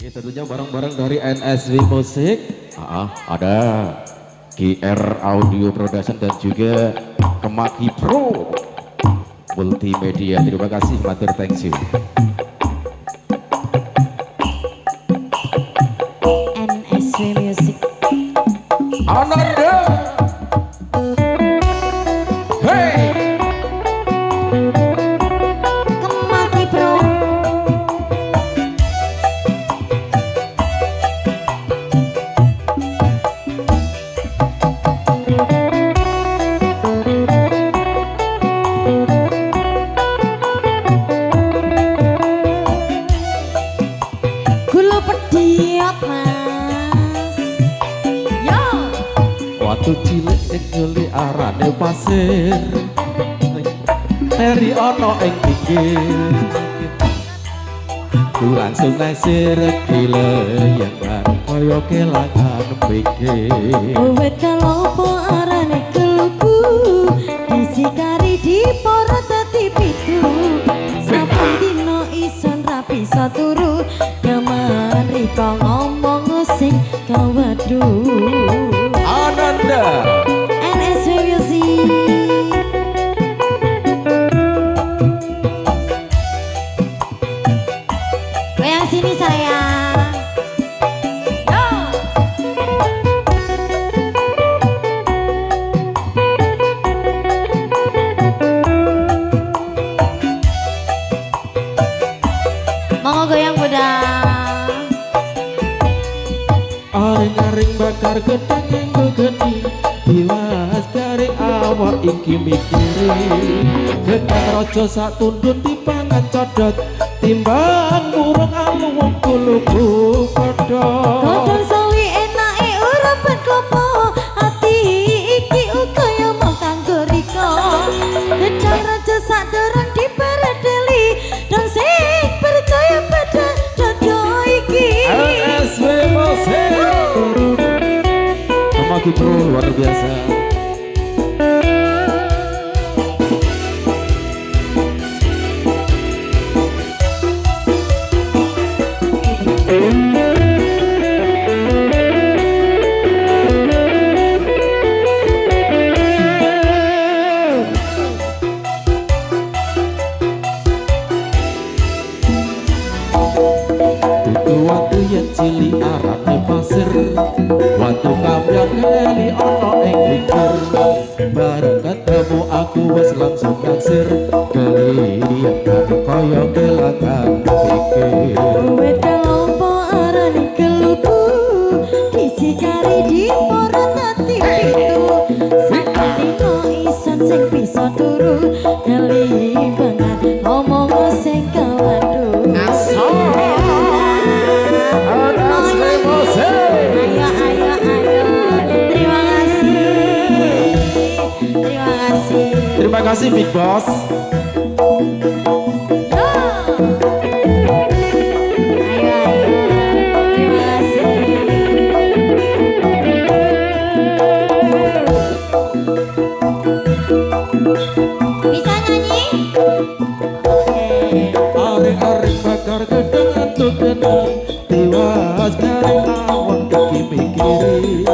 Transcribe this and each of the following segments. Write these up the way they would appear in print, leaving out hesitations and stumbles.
Tentunya barang-barang dari NSW Musik. Ada GR Audio Production dan juga Kemaki Pro Multimedia. Terima kasih, matur, thank you. NSW Music. Ananda. Hey. Kemaki Pro. Gula pediot mas. Yo. Waktu cilik ing nyuli arane pasir. Eri ana ing pinggir. Ku langsung nesir gile yang kaya kelangan pikir. Wet kalopo arane keluku, disikari di poro dadi pitu. Saben dino ison rapi saturu, gaman riko ngomong sing kawadu. Ananda. NSW Music. Goyang sini sayang. Yo. Mau goyang Bunda. Aring-aring bakar gedang nganggo geni, diwas dari awak iki mikiri. Gedang raja sak tundun dipangan codot, timbang murung aluwung kuluku padha. Godhong sawi enake urapan klopo, ati iki uga ya mau kanggo riko. Gedang raja sak dereng diperedeli, dan sing percaya pada jodoh iki. NSW Musik. Kemaki Pro luar biasa. Waktu yang cili arane pasir, waktu kampian heli ono ing pikir. Bareng ketemu aku wes langsung naksir, kali yang kaya kelangan pikir. Wet kelompo arane keluku, disikari di poro dadi pitu. Saben dino ison sing bisa turu, kelimbangan ngomong sing kawadu. NSW Musik. Ayo, ayo, ayo. Terima kasih. Terima kasih. Terima kasih Big Boss. Yo. Ayo, ayo. Terima kasih. Bisa nyanyi? Oke. Aring-aring bakar gedang antuk genang, tiwas dari awak iki mikiri.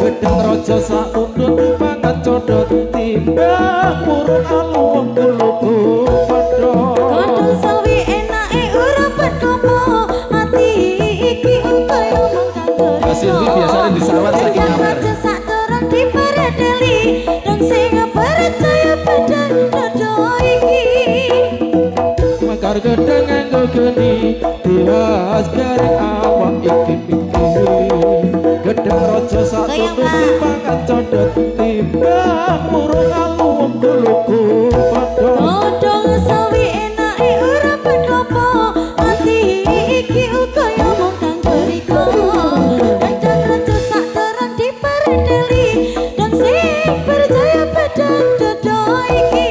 Gedang raja sak tundun dipangan codot, timbang murung aluwung kuluku padha. Godhong sawi enake urapan klopo, ati iki uga yo mung kanggo Kasih ini biasanya di sawah saking Gedang kamar. raja sak dereng diperedeli, dan sing percaya pada jodoh iki. Bakar gedang nganggo geni, tiwas dari awak iki mikiri. Gedang raja sak Goyang, tundun Pak. dipangan codot, timbang murung aluwung kuluku padha. Godhong sawi enake urapan klopo, ati iki uga yo mung kanggo riko. Gedang raja sak dereng diperedeli, dan sing percaya pada jodoh iki.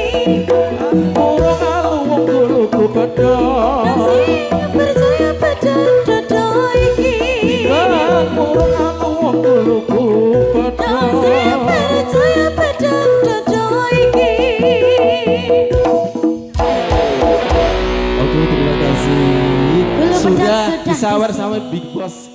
Murung aluwung kuluku padha. Dan sing percaya pada jodoh sama Big Boss.